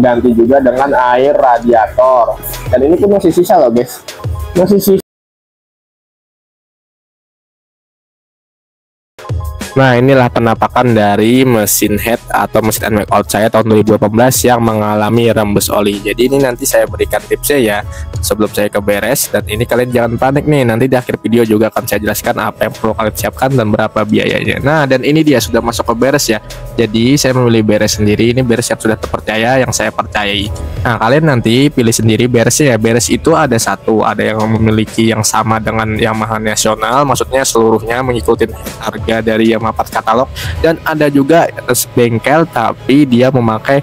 mengganti juga dengan air radiator. Dan ini pun masih sisa loh guys, masih sisa. Nah, inilah penampakan dari mesin head atau mesin NMAX Out saya tahun 2018 yang mengalami rembes oli. Jadi ini nanti saya berikan tipsnya ya sebelum saya ke beres, dan ini kalian jangan panik nih, nanti di akhir video juga akan saya jelaskan apa yang perlu kalian siapkan dan berapa biayanya. Nah, dan ini dia sudah masuk ke beres ya. Jadi saya memilih beres sendiri, ini beres yang sudah terpercaya, yang saya percayai. Nah, kalian nanti pilih sendiri beresnya ya. Beres itu ada satu, ada yang memiliki yang sama dengan Yamaha nasional, maksudnya seluruhnya mengikuti harga dari Yamaha katalog, dan ada juga bengkel tapi dia memakai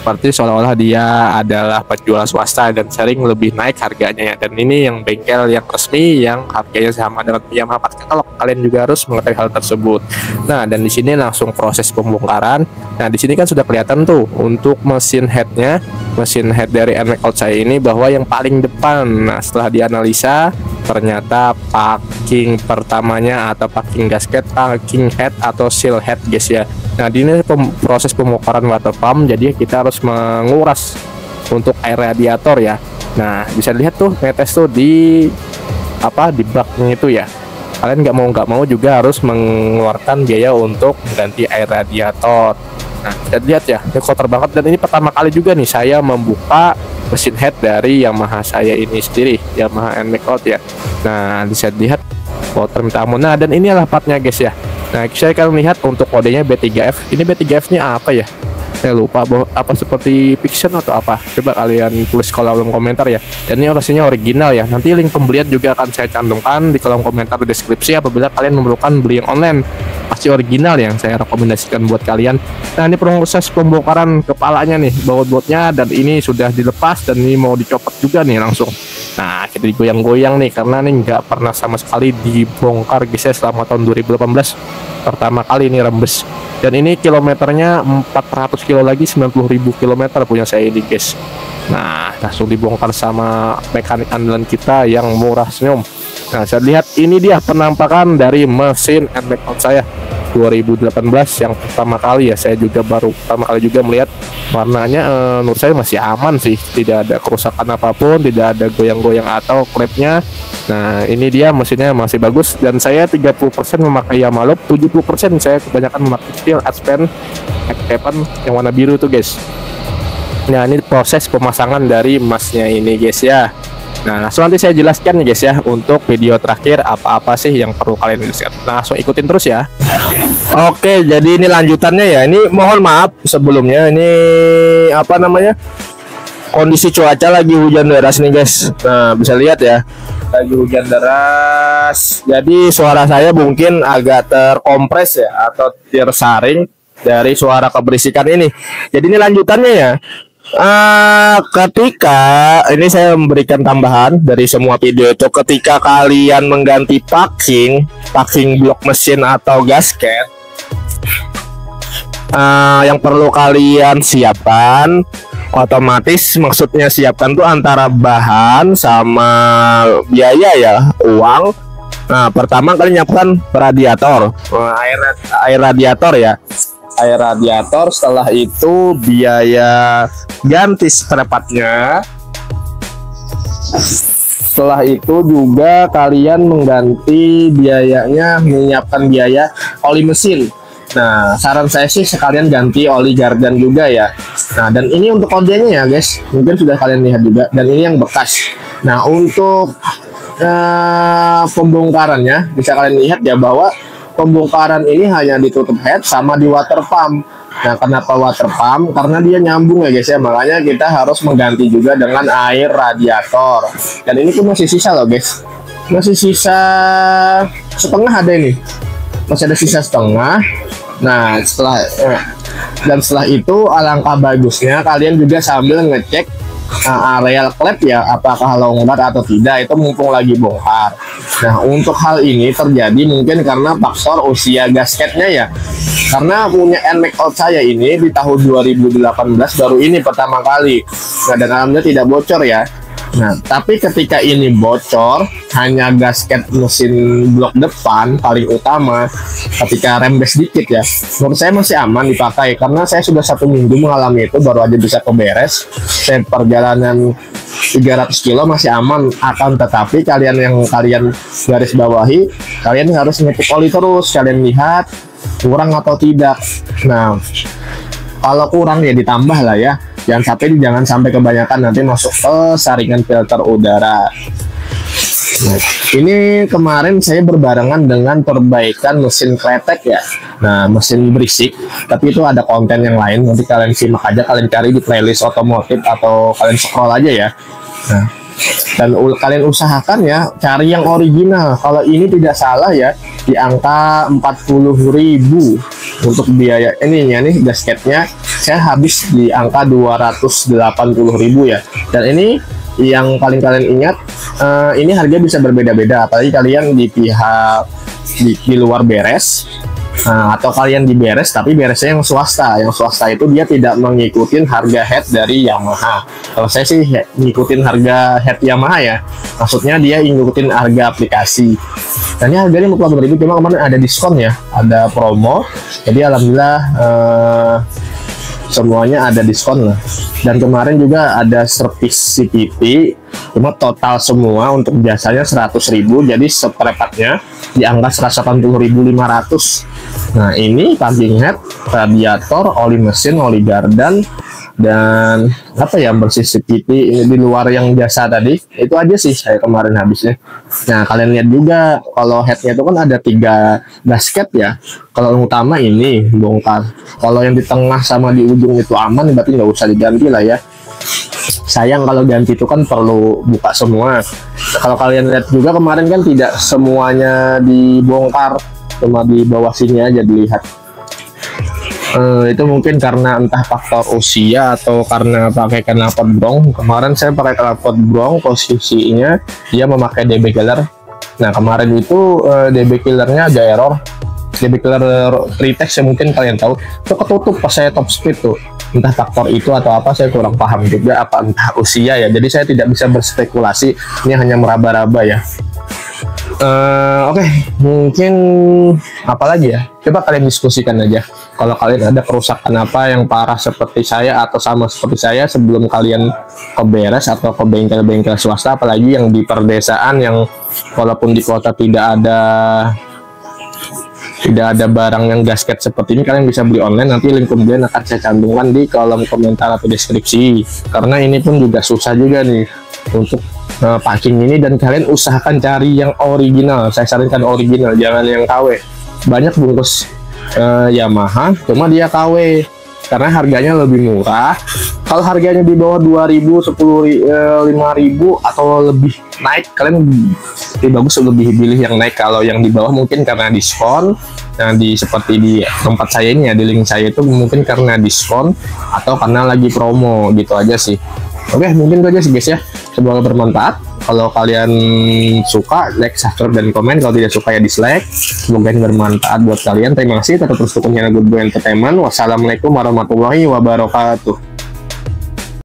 seperti seolah-olah dia adalah penjual swasta dan sering lebih naik harganya ya. Dan ini yang bengkel yang resmi yang harganya sama dengan Yamaha katalog, kalian juga harus mengetahui hal tersebut. Nah, dan di sini langsung proses pembongkaran. Nah, di sini kan sudah kelihatan tuh untuk mesin headnya, mesin head dari NMAX Out saya ini bahwa yang paling depan. Nah, setelah dianalisa ternyata packing pertamanya atau packing gasket, packing head atau seal head guys ya. Nah, di ini proses pembongkaran water pump, jadi kita harus menguras untuk air radiator ya. Nah, bisa dilihat tuh netes tuh di baknya itu ya. Kalian nggak mau juga harus mengeluarkan biaya untuk ganti air radiator. Nah, bisa dilihat ya, ini kotor banget, dan ini pertama kali juga nih saya membuka mesin head dari Yamaha saya ini sendiri, Yamaha NMAX Out ya. Nah, bisa dilihat kotor minta ampun. Nah, dan ini adalah partnya guys ya. Nah, saya akan lihat untuk kodenya B3F. Ini B3F nya apa ya? Saya lupa, apa seperti fiction atau apa. Coba kalian tulis kolom komentar ya. Dan ini orasinya original ya. Nanti link pembelian juga akan saya cantumkan di kolom komentar deskripsi apabila kalian memerlukan beli yang online. Pasti original yang saya rekomendasikan buat kalian. Nah, ini proses pembongkaran kepalanya nih, baut-bautnya, dan ini sudah dilepas dan ini mau dicopot juga nih langsung. Nah, kita digoyang-goyang nih karena nih nggak pernah sama sekali dibongkar guys ya selama tahun 2018. Pertama kali ini rembes. Dan ini kilometernya 400 kilo lagi, 90.000 kilometer punya saya ini guys. Nah, langsung dibongkar sama mekanik andalan kita yang murah senyum. Nah, saya lihat ini dia penampakan dari mesin NMAX Out saya 2018 yang pertama kali ya. Saya juga baru pertama kali juga melihat warnanya. Menurut saya masih aman sih, tidak ada kerusakan apapun, tidak ada goyang-goyang atau klepnya. Nah, ini dia mesinnya masih bagus, dan saya 30% memakai Yamaha Loop, 70% saya kebanyakan memakai steel Aspen X7 yang warna biru tuh guys. Nah, ini proses pemasangan dari emasnya ini guys ya. Nah, langsung nanti saya jelaskan nih guys ya untuk video terakhir apa-apa sih yang perlu kalian lihat. Nah, langsung ikutin terus ya. Oke, jadi ini lanjutannya ya. Ini mohon maaf sebelumnya, ini kondisi cuaca lagi hujan deras nih guys. Nah, bisa lihat ya, lagi hujan deras. Jadi suara saya mungkin agak terkompres ya atau tersaring dari suara keberisikan ini. Jadi ini lanjutannya ya. Ketika ini saya memberikan tambahan dari semua video itu, ketika kalian mengganti packing blok mesin atau gasket, yang perlu kalian siapkan otomatis, maksudnya siapkan tuh antara bahan sama biaya ya, uang. Nah, pertama kalian nyiapkan radiator, air radiator ya, air radiator. Setelah itu biaya ganti strapatnya. Setelah itu juga kalian mengganti biayanya, menyiapkan biaya oli mesin. Nah, saran saya sih sekalian ganti oli gardan juga ya. Nah, dan ini untuk kodenya ya guys, mungkin sudah kalian lihat juga, dan ini yang bekas. Nah, untuk pembongkarannya bisa kalian lihat ya bahwa pembongkaran ini hanya ditutup head sama di water pump. Nah, kenapa water pump? Karena dia nyambung ya guys ya, makanya kita harus mengganti juga dengan air radiator. Dan ini pun masih sisa loh guys, masih sisa setengah ada ini, masih ada sisa setengah. Nah, setelah itu alangkah bagusnya kalian juga sambil ngecek areal klep ya, apakah longgar atau tidak, itu mumpung lagi bongkar. Nah, untuk hal ini terjadi mungkin karena faktor usia gasketnya ya, karena punya NMAX Out saya ini di tahun 2018 baru ini pertama kali. Nah, dan alhamdulillah tidak bocor ya. Nah, tapi ketika ini bocor, hanya gasket mesin blok depan paling utama, ketika rembes dikit ya, menurut saya masih aman dipakai karena saya sudah 1 minggu mengalami itu, baru aja bisa keberes. Saya perjalanan 300 kilo masih aman. Akan tetapi kalian garis bawahi, kalian harus ngecek oli terus, kalian lihat kurang atau tidak. Nah, kalau kurang ya ditambah lah ya, jangan sampai kebanyakan, nanti masuk ke saringan filter udara. Nah, ini kemarin saya berbarengan dengan perbaikan mesin kletek ya. Nah, mesin berisik, tapi itu ada konten yang lain, nanti kalian simak aja, kalian cari di playlist otomotif atau kalian scroll aja ya. Nah, dan kalian usahakan ya cari yang original. Kalau ini tidak salah ya, di angka 40.000 untuk biaya ininya nih, gasketnya saya habis di angka 280.000 ya. Dan ini yang paling kalian ingat, ini harga bisa berbeda-beda, apalagi kalian di pihak di luar beres. Nah, atau kalian di beres tapi beresnya yang swasta. Yang swasta itu dia tidak mengikuti harga head dari Yamaha. Kalau saya sih ngikutin harga head Yamaha ya, maksudnya dia ngikutin harga aplikasi. Dan ini harganya 48.000, cuma kemarin ada diskon ya, ada promo, jadi alhamdulillah semuanya ada diskon lah. Dan kemarin juga ada servis CVT, cuma total semua untuk jasanya 100.000, jadi seperempatnya di angka 180.500. Nah, ini packing head, radiator, oli mesin, oli gardan, dan apa ya, bersih CVT ini di luar yang jasa tadi. Itu aja sih saya kemarin habisnya. Nah, kalian lihat juga kalau headnya itu kan ada 3 gasket ya. Kalau yang utama ini bongkar, kalau yang di tengah sama di ujung itu aman, berarti nggak usah diganti lah ya. Sayang kalau ganti itu kan perlu buka semua. Kalau kalian lihat juga kemarin kan tidak semuanya dibongkar, cuma di bawah sini aja dilihat. Itu mungkin karena entah faktor usia atau karena pakai knalpot brong. Kemarin saya pakai knalpot brong, posisinya dia memakai DB killer. Nah, kemarin itu DB killernya ada error. DB killer pretext yang mungkin kalian tahu itu ketutup pas saya top speed tuh. Entah faktor itu atau apa, saya kurang paham juga, apa entah usia ya. Jadi saya tidak bisa berspekulasi, ini hanya meraba-raba ya. Oke, mungkin apa lagi ya, coba kalian diskusikan aja kalau kalian ada kerusakan apa yang parah seperti saya atau sama seperti saya, sebelum kalian ke beres atau ke bengkel-bengkel swasta, apalagi yang di perdesaan yang walaupun di kota tidak ada barang yang gasket seperti ini, kalian bisa beli online. Nanti link kemudian akan saya cantumkan di kolom komentar atau deskripsi, karena ini pun juga susah juga nih untuk packing ini. Dan kalian usahakan cari yang original, saya sarankan original, jangan yang KW. Banyak bungkus Yamaha cuma dia KW karena harganya lebih murah. Kalau harganya di bawah 2.000, 5.000 atau lebih naik, kalian lebih bagus lebih pilih yang naik. Kalau yang di bawah mungkin karena diskon. Nah, seperti di tempat saya ini ya, di link saya itu mungkin karena diskon atau karena lagi promo, gitu aja sih. Oke, mungkin itu aja sih guys ya, semoga bermanfaat. Kalau kalian suka, like, subscribe, dan komen. Kalau tidak suka ya dislike. Semoga ini bermanfaat buat kalian. Terima kasih, tetap terus dukung channel Good Boy Entertainment. Wassalamualaikum warahmatullahi wabarakatuh.